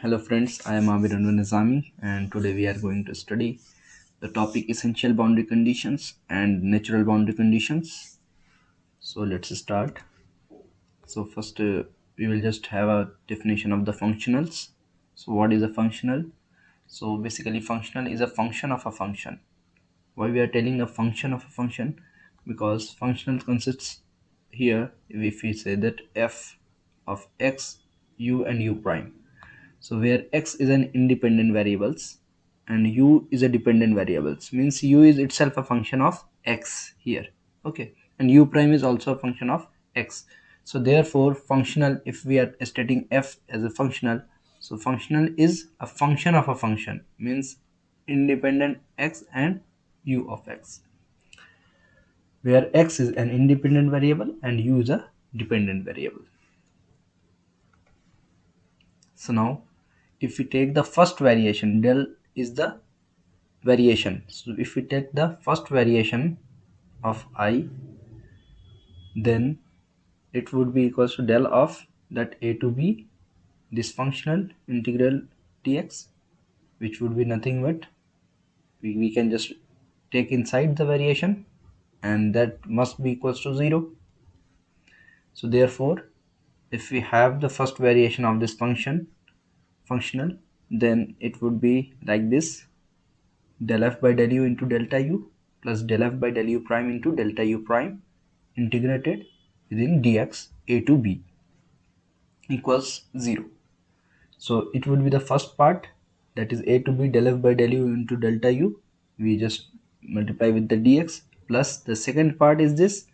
Hello friends, I am Abhirandu Nizami and today we are going to study the topic essential boundary conditions and natural boundary conditions. So let's start. So first we will just have a definition of the functionals. So what is a functional? So basically functional is a function of a function. Why we are telling a function of a function? Because functional consists here if we say that f of x, u and u prime. So where x is an independent variables and u is a dependent variables, means u is itself a function of x here. Okay, and u prime is also a function of x. So therefore functional, if we are stating f as a functional, so functional is a function of a function, means independent x and u of x, where x is an independent variable and u is a dependent variable. So now if we take the first variation, del is the variation. So if we take the first variation of I, then it would be equals to del of that a to b, this functional integral dx, which would be nothing but we can just take inside the variation, and that must be equals to 0. So therefore if we have the first variation of this functional, then it would be like this: del f by del u into delta u plus del f by del u prime into delta u prime integrated within dx a to b equals 0. So it would be the first part, that is a to b del f by del u into delta u. We just multiply with the dx, plus the second part is this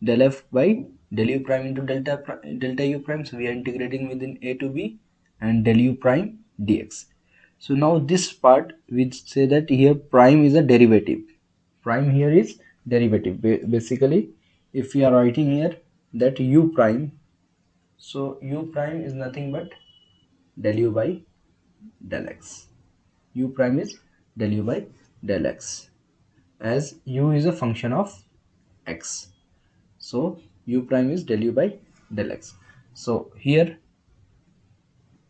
del f by del u prime into delta u prime. So we are integrating within a to b and del u prime dx. So now this part we say that here prime is a derivative. Prime here is derivative. Basically if we are writing here that u prime, so u prime is nothing but del u by del x. U prime is del u by del x, as u is a function of x. So u prime is del u by del x. So here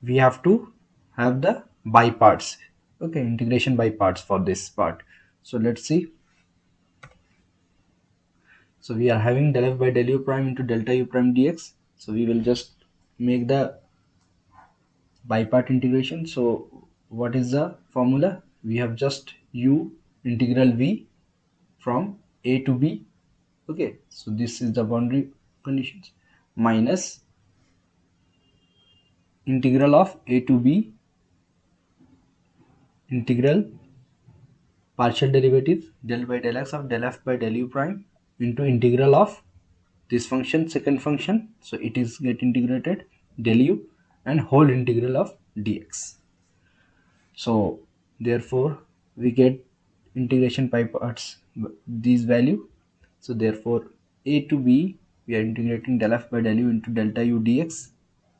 we have to have the by parts. Okay, integration by parts for this part. So let's see. So we are having del f by del u prime into delta u prime dx. So we will just make the by part integration. So what is the formula? We have just u integral v from a to b. Okay, so this is the boundary conditions, minus integral of a to b integral partial derivative del by del x of del f by del u prime into integral of this function, second function. So it is get integrated del u and whole integral of dx. So therefore we get integration by parts these value. So therefore a to b we are integrating del f by del u into delta u dx,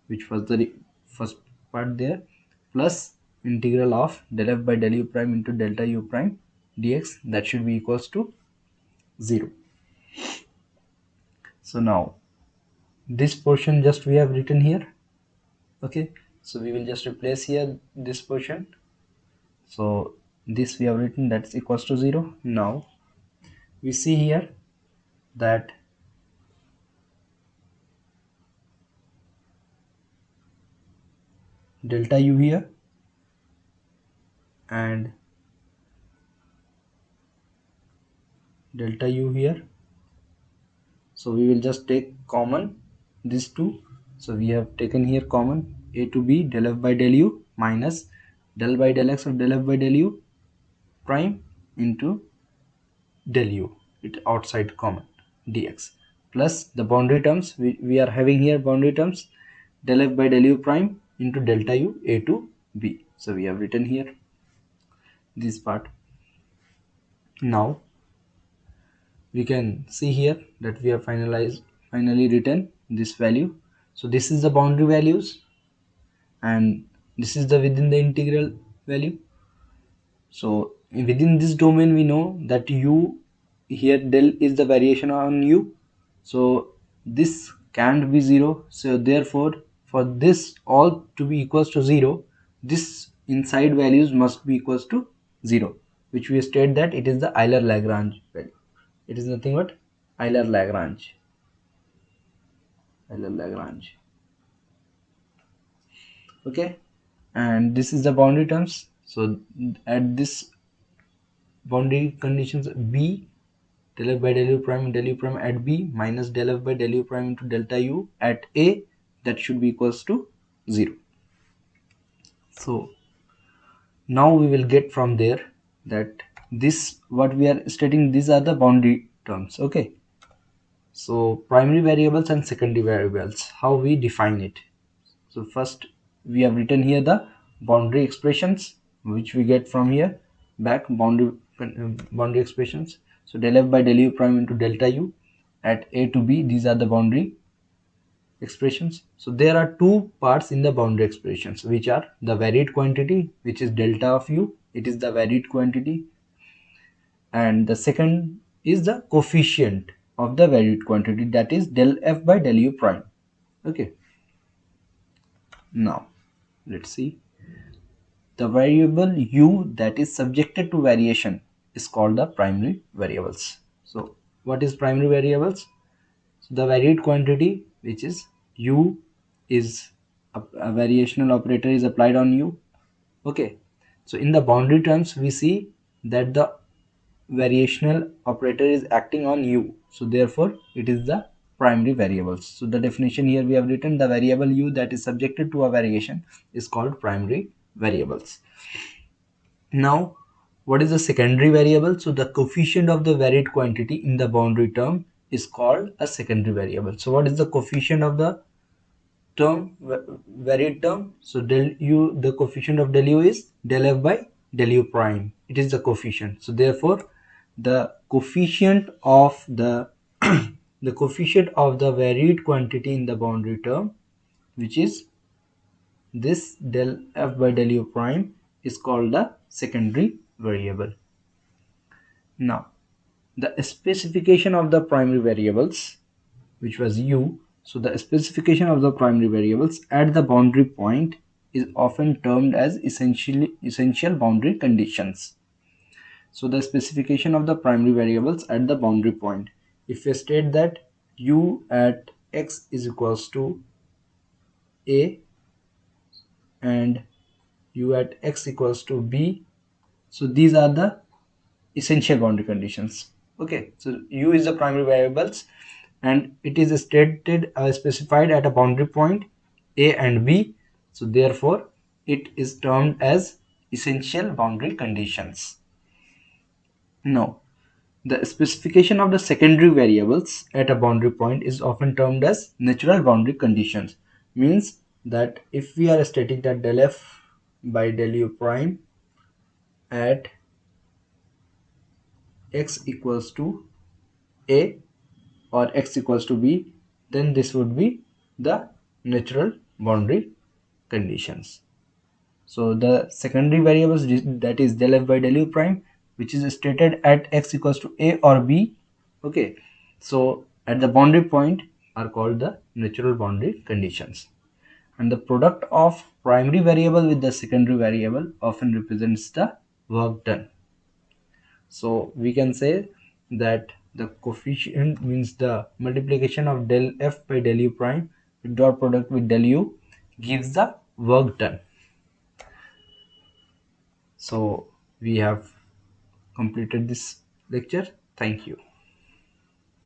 which was the first part there, plus integral of del f by del u prime into delta u prime dx, that should be equals to 0. So now this portion just we have written here. Okay, so we will just replace here this portion. So this we have written, that's equals to 0. Now we see here that delta u here and delta u here. So we will just take common these two. So we have taken here common a to b del f by del u minus del by del x of del f by del u prime into del u, it outside common dx, plus the boundary terms we are having here, boundary terms del f by del u prime into delta u a to b. So we have written here this part. Now we can see here that we have finally written this value. So this is the boundary values and this is the within the integral value. So within this domain we know that u here del is the variation on u, so this can't be 0. So therefore for this all to be equals to 0, this inside values must be equals to 0, which we state that it is the Euler-Lagrange value. It is nothing but Euler-Lagrange. Euler-Lagrange. Okay, and this is the boundary terms. So at this boundary conditions, b del f by del u prime del u prime at b minus del f by del u prime into delta u at a, that should be equals to 0. So now we will get from there that this what we are stating, these are the boundary terms. Okay, so primary variables and secondary variables, how we define it. So first we have written here the boundary expressions which we get from here back, boundary expressions. So del f by del u prime into delta u at a to b, these are the boundary expressions. So there are two parts in the boundary expressions, which are the varied quantity, which is delta of u, it is the varied quantity, and the second is the coefficient of the varied quantity, that is del f by del u prime. Okay, now let's see. The variable u that is subjected to variation is called the primary variables. So what is primary variables? So the varied quantity, which is u, is a variational operator is applied on u. Okay, so in the boundary terms we see that the variational operator is acting on u, so therefore it is the primary variables. So the definition here we have written, the variable u that is subjected to a variation is called primary variables. Now what is the secondary variable? So the coefficient of the varied quantity in the boundary term is called a secondary variable. So what is the coefficient of the term, varied term? So del u, the coefficient of del u is del f by del u prime, it is the coefficient. So therefore the coefficient of the the coefficient of the varied quantity in the boundary term, which is this del f by del u prime, is called the secondary variable. Now the specification of the primary variables, which was u, so the specification of the primary variables at the boundary point is often termed as essential boundary conditions. So the specification of the primary variables at the boundary point, if we state that u at x is equals to a and u at x equals to b, so these are the essential boundary conditions. Okay, so u is the primary variables and it is stated specified at a boundary point a and b, so therefore it is termed as essential boundary conditions. Now the specification of the secondary variables at a boundary point is often termed as natural boundary conditions. Means that if we are stating that del f by del u prime at x equals to a or x equals to b, then this would be the natural boundary conditions. So the secondary variables, that is del f by del u prime, which is stated at x equals to a or b, okay, so at the boundary point are called the natural boundary conditions. And the product of primary variable with the secondary variable often represents the work done. So we can say that the coefficient means the multiplication of del f by del u prime with dot product with del u gives the work done. So we have completed this lecture. Thank you.